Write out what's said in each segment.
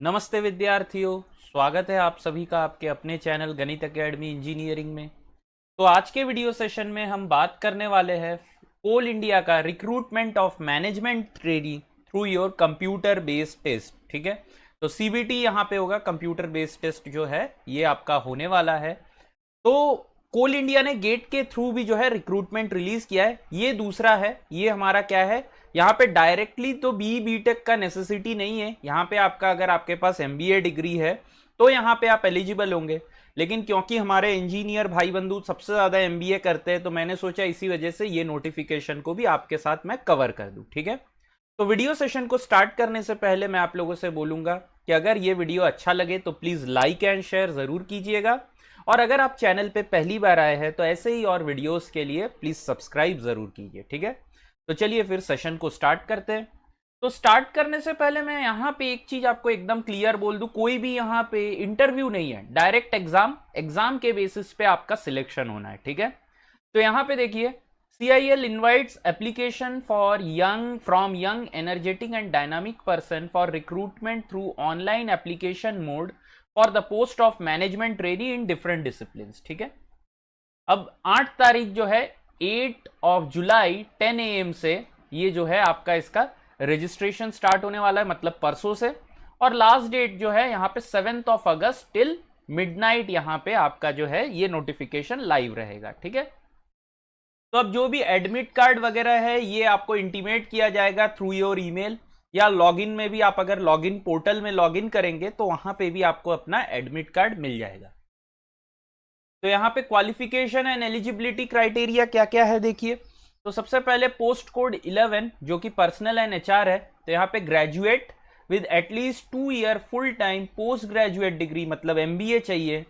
नमस्ते विद्यार्थियों, स्वागत है आप सभी का आपके अपने चैनल गणित एकेडमी इंजीनियरिंग में। तो आज के वीडियो सेशन में हम बात करने वाले हैं कोल इंडिया का recruitment of management trainee through your computer based test. ठीक है, तो सीबीटी यहाँ पे होगा, कंप्यूटर बेस्ड टेस्ट जो है ये आपका होने वाला है। तो कोल इंडिया ने गेट के थ्रू भी जो है रिक्रूटमेंट रिलीज किया है। ये दूसरा है, ये हमारा क्या है, यहाँ पे डायरेक्टली तो बी टेक का नेसेसिटी नहीं है। यहाँ पे आपका अगर आपके पास एमबीए डिग्री है तो यहाँ पे आप एलिजिबल होंगे, लेकिन क्योंकि हमारे इंजीनियर भाई बंधु सबसे ज्यादा एमबीए करते हैं तो मैंने सोचा इसी वजह से ये नोटिफिकेशन को भी आपके साथ मैं कवर कर दूं। ठीक है, तो वीडियो सेशन को स्टार्ट करने से पहले मैं आप लोगों से बोलूंगा कि अगर ये वीडियो अच्छा लगे तो प्लीज लाइक एंड शेयर जरूर कीजिएगा, और अगर आप चैनल पे पहली बार आए हैं तो ऐसे ही और वीडियोस के लिए प्लीज सब्सक्राइब जरूर कीजिए। ठीक है, तो चलिए फिर सेशन को स्टार्ट करते हैं। तो स्टार्ट करने से पहले मैं यहाँ पे एक चीज आपको एकदम क्लियर बोल दूं, कोई भी यहाँ पे इंटरव्यू नहीं है, डायरेक्ट एग्जाम के बेसिस पे आपका सिलेक्शन होना है। ठीक है, तो यहाँ पे देखिए, CIL invites application for young energetic and dynamic person for recruitment through online application mode for the post of management trainee in different disciplines। ठीक है, अब 8 तारीख जो है 8 ऑफ जुलाई 10 AM से ये जो है आपका इसका रजिस्ट्रेशन स्टार्ट होने वाला है, मतलब परसों से। और लास्ट डेट जो है यहाँ पे 7 ऑफ अगस्त टिल मिडनाइट यहाँ पे आपका जो है ये नोटिफिकेशन लाइव रहेगा। ठीक है, तो अब जो भी एडमिट कार्ड वगैरह है ये आपको इंटीमेट किया जाएगा थ्रू योर ईमेल, या लॉगिन में भी आप अगर लॉगिन पोर्टल में लॉगिन करेंगे तो वहां पे भी आपको अपना एडमिट कार्ड मिल जाएगा। तो यहाँ पे क्वालिफिकेशन एंड एलिजिबिलिटी क्राइटेरिया क्या क्या है देखिए। तो सबसे पहले पोस्ट कोड 11 जो कि पर्सनल एंड एचआर है, तो यहाँ पे graduate with at least 2 year full time post graduate degree, मतलब एमबीए चाहिए,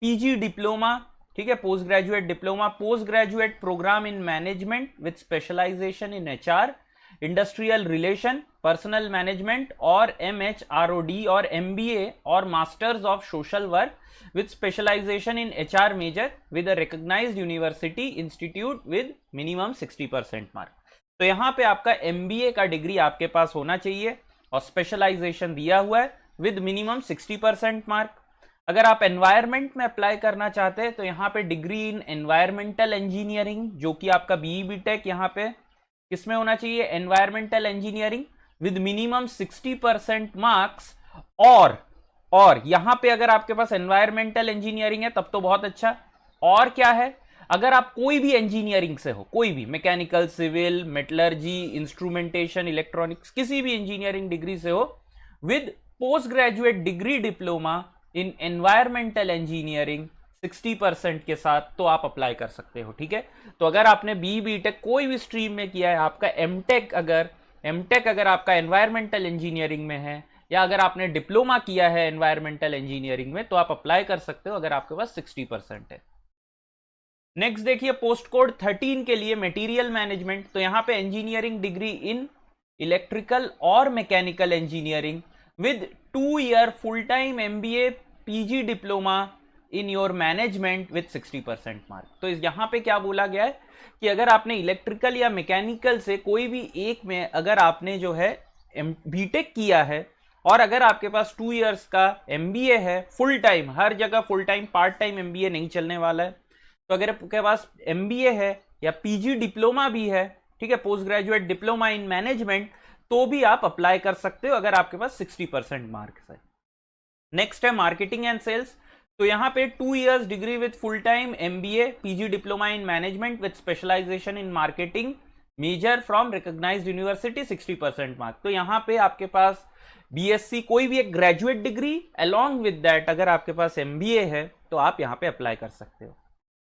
पीजी डिप्लोमा, ठीक है, post graduate diploma, post graduate program in management with specialization in HR, industrial relation, personal management और MHROD और MBA और masters of social work with specialization in HR major with a recognised university institute with minimum 60% mark. तो यहाँ पे आपका MBA का degree आपके पास होना चाहिए और स्पेशलाइजेशन दिया हुआ है विद मिनिमम 60% मार्क। अगर आप एनवायरमेंट में अप्लाई करना चाहते हैं तो यहाँ पे डिग्री इन एनवायरमेंटल इंजीनियरिंग जो कि आपका BE टेक यहाँ पे किसमें होना चाहिए, environmental engineering with minimum 60% marks. और यहाँ पे अगर आपके पास एनवायरमेंटल इंजीनियरिंग है तब तो बहुत अच्छा। और क्या है, अगर आप कोई भी इंजीनियरिंग से हो, कोई भी mechanical, civil, metallurgy, instrumentation, electronics, किसी भी इंजीनियरिंग डिग्री से हो with post graduate degree diploma in environmental engineering 60% के साथ, तो आप अप्लाई कर सकते हो। ठीक है, तो अगर आपने बी टेक कोई भी स्ट्रीम में किया है, आपका एमटेक अगर आपका एनवायरमेंटल इंजीनियरिंग में है, या अगर आपने डिप्लोमा किया है एनवायरमेंटल इंजीनियरिंग में, तो आप अप्लाई कर सकते हो अगर आपके पास 60% है। नेक्स्ट देखिए, पोस्ट कोड 13 के लिए मटेरियल मैनेजमेंट, तो यहां पे इंजीनियरिंग डिग्री इन इलेक्ट्रिकल और mechanical engineering with 2 year full time MBA PG diploma in your management with 60% mark. तो यहां पे क्या बोला गया है कि अगर आपने इलेक्ट्रिकल या मैकेनिकल से कोई भी एक में अगर आपने जो है बीटेक किया है, और अगर आपके पास 2 ईयर्स का MBA है फुल टाइम, हर जगह full time, part time MBA नहीं चलने वाला है, तो अगर आपके पास MBA है या PG डिप्लोमा भी है, ठीक है, post graduate diploma in management, तो भी आप अप्लाई कर सकते हो अगर आपके पास 60% मार्क्स है। नेक्स्ट है मार्केटिंग एंड सेल्स, तो यहां पे 2 years degree with full time MBA PG diploma in management with specialization in marketing major from recognized university 60% mark. तो यहां पे आपके पास BSc कोई भी एक graduate degree along with that अगर आपके पास MBA है तो आप यहां पे अप्लाई कर सकते हो।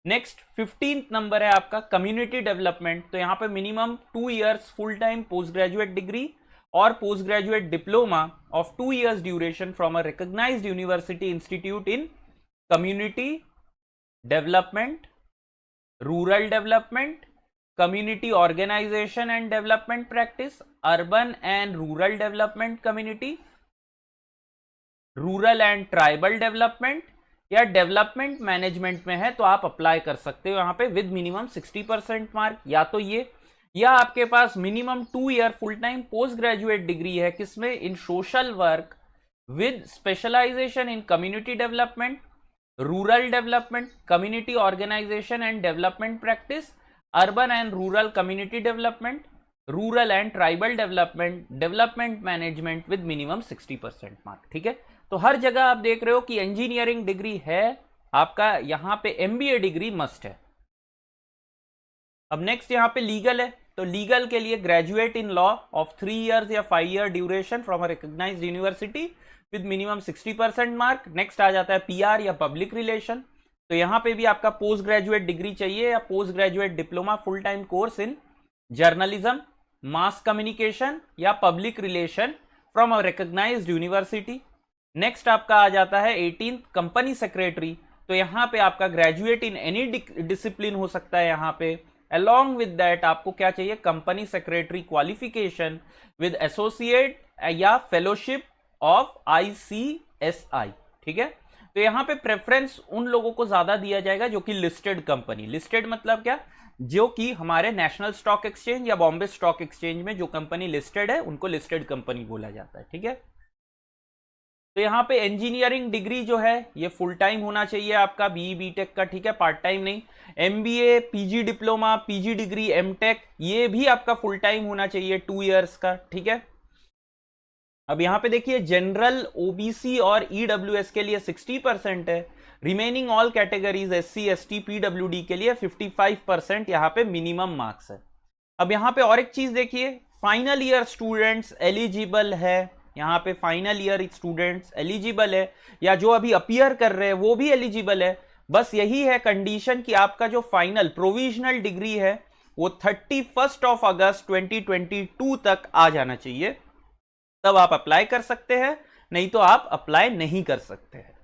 नेक्स्ट 15th नंबर है आपका कम्युनिटी डेवलपमेंट, तो यहां पे minimum 2 years full time post graduate degree और post graduate diploma of 2 years duration from a recognised university institute in community development, rural development, community organisation and development practice, urban and rural development community, rural and tribal development, या development management में है तो आप apply कर सकते हो यहाँ पे विद मिनिमम 60% मार्क। या तो ये, या आपके पास minimum 2 year full time post graduate degree है किसमें, in social work with specialization in community development, rural development, community organization and development practice, urban and rural community development, rural and tribal development, development management with minimum 60% mark. ठीक है, तो हर जगह आप देख रहे हो कि इंजीनियरिंग डिग्री है आपका, यहां पे एमबीए डिग्री मस्ट है। अब नेक्स्ट यहां पे लीगल है, तो लीगल के लिए graduate in law of 3 years या 5 year duration from a recognised university with minimum 60% mark. Next आ जाता है पीआर या पब्लिक रिलेशन, तो यहां पे भी आपका पोस्ट ग्रेजुएट डिग्री चाहिए या post graduate diploma full time course in journalism, mass communication या public relation from a recognised university. Next आपका आ जाता है 18 कंपनी सेक्रेटरी, तो यहां पे आपका ग्रेजुएट इन एनी डिसिप्लिन हो सकता है यहां पे। अलोंग विद दैट आपको क्या चाहिए, company secretary qualification with associate या फेलोशिप ऑफ ICSI। ठीक है, तो यहां पे प्रेफरेंस उन लोगों को ज्यादा दिया जाएगा जो कि लिस्टेड कंपनी, लिस्टेड मतलब क्या, जो कि हमारे नेशनल स्टॉक एक्सचेंज या बॉम्बे स्टॉक एक्सचेंज में जो कंपनी लिस्टेड है उनको लिस्टेड कंपनी बोला जाता है। ठीक है, तो यहां पे इंजीनियरिंग डिग्री जो है ये फुल टाइम होना चाहिए आपका, बीई बीटेक का। ठीक है, पार्ट टाइम नहीं। MBA, PG diploma, PG degree, MTech ये भी आपका फुल टाइम होना चाहिए 2 इयर्स का। ठीक है, अब यहां पे देखिए जनरल, ओबीसी और ईडब्ल्यूएस के लिए 60% है, remaining all categories SC, ST, PWD के लिए 55% यहां पे मिनिमम मार्क्स है। अब यहां पे और एक चीज देखिए, फाइनल ईयर स्टूडेंट्स एलिजिबल है, यहां पे फाइनल ईयर स्टूडेंट्स एलिजिबल है, या जो अभी अपीयर कर रहे हैं वो भी एलिजिबल है। बस यही है कंडीशन कि आपका जो फाइनल प्रोविजनल डिग्री है वो 31 अगस्त 2022 तक आ जाना चाहिए, तब आप अप्लाई कर सकते हैं, नहीं तो आप अप्लाई नहीं कर सकते हैं।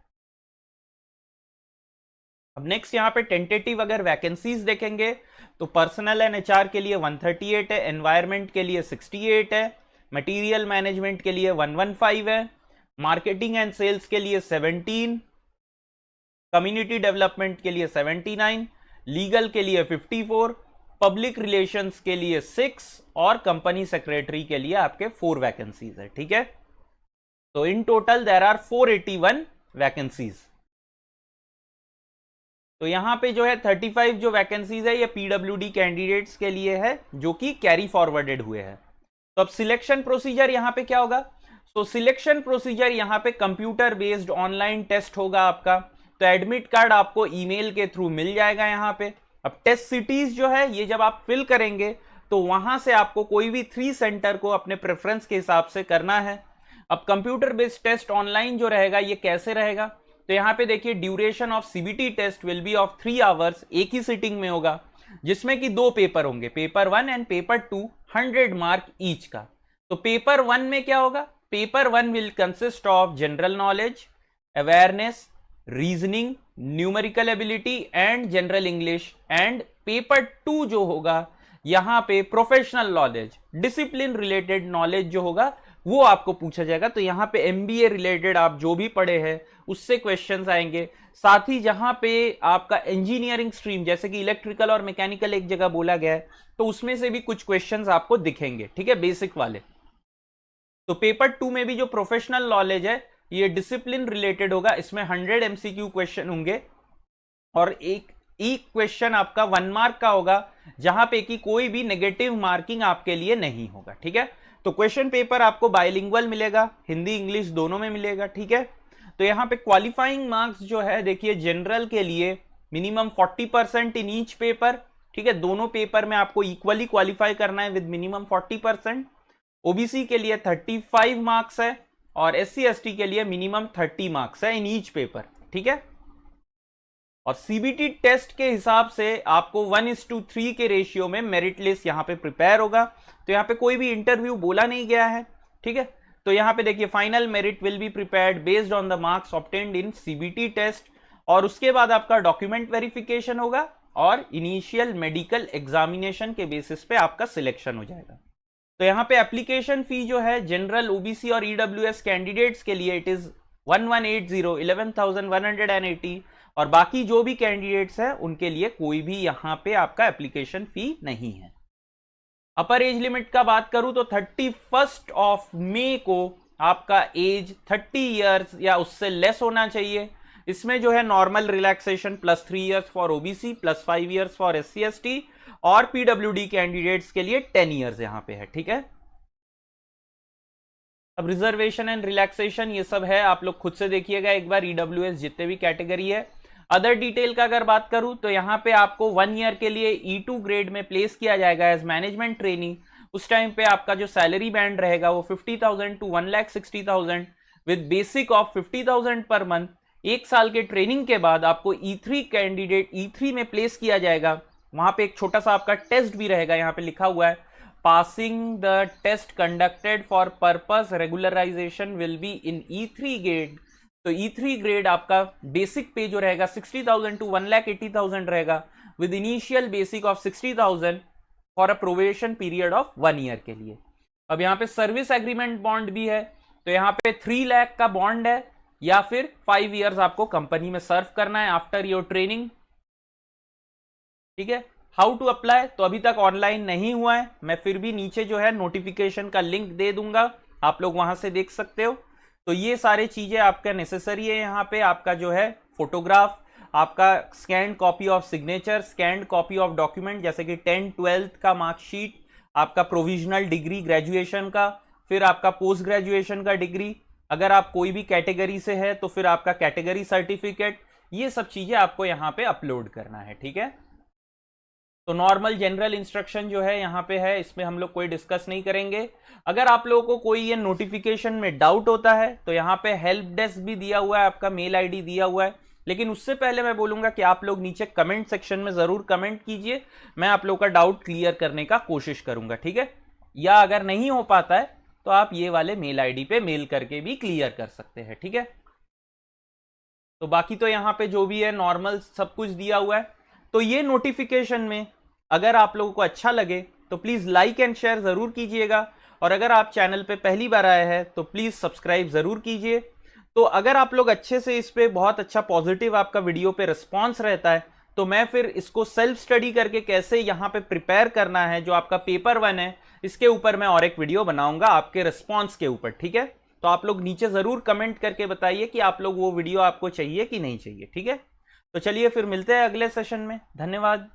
अब नेक्स्ट यहां पे टेंटेटिव अगर वैकेंसीज देखेंगे तो पर्सनल एंड एचआर के लिए 138 है, एनवायरमेंट के लिए 68 है, मटेरियल मैनेजमेंट के लिए 115 है, मार्केटिंग एंड सेल्स के लिए 17, कम्युनिटी डेवलपमेंट के लिए 79, लीगल के लिए 54, पब्लिक रिलेशंस के लिए 6 और कंपनी सेक्रेटरी के लिए आपके 4 वैकेंसीज है। ठीक है, तो in total there are 481 vacancies. तो यहां पे जो है 35 जो वैकेंसीज है ये पीडब्ल्यूडी कैंडिडेट्स के लिए है जो कि कैरी फॉरवर्डेड हुए हैं। तो अब सिलेक्शन प्रोसीजर यहां पे क्या होगा, तो सिलेक्शन प्रोसीजर यहां पे कंप्यूटर बेस्ड ऑनलाइन टेस्ट होगा आपका, तो एडमिट कार्ड आपको ईमेल के थ्रू मिल जाएगा यहां पे। अब टेस्ट सिटीज जो है ये जब आप फिल करेंगे तो वहां से आपको कोई भी 3 सेंटर को अपने प्रेफरेंस के हिसाब से करना है। अब कंप्यूटर बेस्ड टेस्ट ऑनलाइन जो रहेगा ये कैसे रहेगा, तो यहां पे देखिए duration of CBT test will be of 3 hours, एक ही सिटिंग में होगा, जिसमें कि 2 पेपर होंगे, paper 1 and paper 2, 100 mark each का। तो पेपर 1 में क्या होगा, paper 1 will consist of general knowledge, awareness, reasoning, numerical ability and general English. And paper 2 जो होगा यहां पे professional knowledge, discipline related knowledge जो होगा वो आपको पूछा जाएगा। तो यहां पे एमबीए रिलेटेड आप जो भी पढ़े हैं उससे क्वेश्चंस आएंगे, साथ ही जहां पे आपका इंजीनियरिंग स्ट्रीम जैसे कि इलेक्ट्रिकल और मैकेनिकल एक जगह बोला गया है तो उसमें से भी कुछ क्वेश्चंस आपको दिखेंगे। ठीक है, बेसिक वाले। तो पेपर 2 में भी जो प्रोफेशनल नॉलेज है ये डिसिप्लिन रिलेटेड होगा, इसमें 100 एमसीक्यू क्वेश्चन होंगे और एक क्वेश्चन आपका 1 मार्क का होगा, जहां पे कि कोई भी नेगेटिव मार्किंग आपके लिए नहीं होगा। ठीक है, तो क्वेश्चन पेपर आपको बाइलिंगुअल मिलेगा, हिंदी इंग्लिश दोनों में मिलेगा। ठीक है, तो यहां पे क्वालिफाइंग मार्क्स जो है देखिए जनरल के लिए मिनिमम 40% इन ईच पेपर। ठीक है, दोनों पेपर में आपको इक्वली क्वालिफाई करना है विद मिनिमम 40%। ओबीसी के लिए 35 मार्क्स है और एससी एसटी के लिए मिनिमम 30 मार्क्स है इन ईच पेपर। ठीक है, और सीबीटी टेस्ट के हिसाब से आपको 1:3 के रेशियो में मेरिट लिस्ट यहां पे प्रिपेयर होगा। तो यहां पे कोई भी इंटरव्यू बोला नहीं गया है। ठीक है, तो यहां पे देखिए final merit will be prepared based on the marks obtained in CBT test, और उसके बाद आपका डॉक्यूमेंट वेरिफिकेशन होगा और इनिशियल मेडिकल एग्जामिनेशन के बेसिस पे आपका सिलेक्शन हो जाएगा। तो यहां पे एप्लीकेशन फी जो है जनरल, ओबीसी और ईडब्ल्यूएस कैंडिडेट्स के लिए इट इज 1180 और बाकी जो भी कैंडिडेट्स हैं उनके लिए कोई भी यहां पे आपका एप्लीकेशन फी नहीं है। अपर एज लिमिट का बात करूं तो 31 मई को आपका एज 30 ईयर्स या उससे लेस होना चाहिए। इसमें जो है normal relaxation +3 years for OBC, +5 years for SC ST और पीडब्ल्यूडी कैंडिडेट्स के लिए 10 ईयर्स यहां पे है, ठीक है। अब रिजर्वेशन एंड रिलैक्सेशन ये सब है, आप लोग खुद से देखिएगा एक बार, EWS जितने भी कैटेगरी है। अदर डिटेल का अगर बात करूं तो यहाँ पे आपको 1 ईयर के लिए E2 ग्रेड में प्लेस किया जाएगा एज मैनेजमेंट ट्रेनिंग। उस टाइम पे आपका जो सैलरी बैंड रहेगा वो 50,000 to 1,60,000 with basic of 50,000 per month. एक साल के ट्रेनिंग के बाद आपको E3 कैंडिडेट E3 में प्लेस किया जाएगा। वहां पे एक छोटा सा आपका टेस्ट भी रहेगा, यहाँ पे लिखा हुआ है passing the test conducted for purpose regularization will be in E3 grade. तो E3 ग्रेड आपका बेसिक पे जो रहेगा 60,000 to 1,80,000 रहेगा with initial basic of 60,000 for a probation period of 1 year के लिए। अब यहाँ पे सर्विस एग्रीमेंट बॉन्ड भी है, तो यहाँ पे 3 लाख का बॉन्ड है या फिर 5 ईयर्स आपको कंपनी में सर्व करना है आफ्टर योर ट्रेनिंग, ठीक है। हाउ टू अप्लाई, तो अभी तक ऑनलाइन नहीं हुआ है, मैं फिर भी नीचे जो है नोटिफिकेशन का लिंक दे दूंगा, आप लोग वहां से देख सकते हो। तो ये सारे चीजें आपका नेसेसरी है। यहाँ पे आपका जो है फोटोग्राफ, आपका scan copy of signature, scan copy of document जैसे कि 10th 12th का मार्कशीट, आपका प्रोविजनल डिग्री ग्रेजुएशन का, फिर आपका पोस्ट ग्रेजुएशन का डिग्री, अगर आप कोई भी कैटेगरी से है तो फिर आपका कैटेगरी सर्टिफिकेट, ये सब चीजें आपको यहाँ पे अपलोड करना है, ठीक है। तो नॉर्मल जनरल इंस्ट्रक्शन जो है यहाँ पे है, इसमें हम लोग कोई डिस्कस नहीं करेंगे। अगर आप लोगों को कोई ये नोटिफिकेशन में डाउट होता है तो यहाँ पे हेल्प डेस्क भी दिया हुआ है, आपका मेल आईडी दिया हुआ है। लेकिन उससे पहले मैं बोलूंगा कि आप लोग नीचे कमेंट सेक्शन में जरूर कमेंट कीजिए, मैं आप लोग का डाउट क्लियर करने का कोशिश करूंगा, ठीक है। या अगर नहीं हो पाता है तो आप ये वाले मेल आईडी पे मेल करके भी क्लियर कर सकते हैं, ठीक है। तो बाकी तो यहाँ पे जो भी है नॉर्मल सब कुछ दिया हुआ है। तो ये नोटिफिकेशन में अगर आप लोगों को अच्छा लगे तो प्लीज लाइक एंड शेयर जरूर कीजिएगा, और अगर आप चैनल पे पहली बार आए हैं तो प्लीज सब्सक्राइब जरूर कीजिए। तो अगर आप लोग अच्छे से इस पे बहुत अच्छा पॉजिटिव आपका वीडियो पे रिस्पॉन्स रहता है तो मैं फिर इसको सेल्फ स्टडी करके कैसे यहाँ पे प्रिपेयर करना है जो आपका पेपर 1 है, इसके ऊपर मैं और एक वीडियो बनाऊंगा आपके रिस्पॉन्स के ऊपर, ठीक है। तो आप लोग नीचे जरूर कमेंट करके बताइए कि आप लोग वो वीडियो आपको चाहिए कि नहीं चाहिए, ठीक है। तो चलिए फिर मिलते हैं अगले सेशन में, धन्यवाद।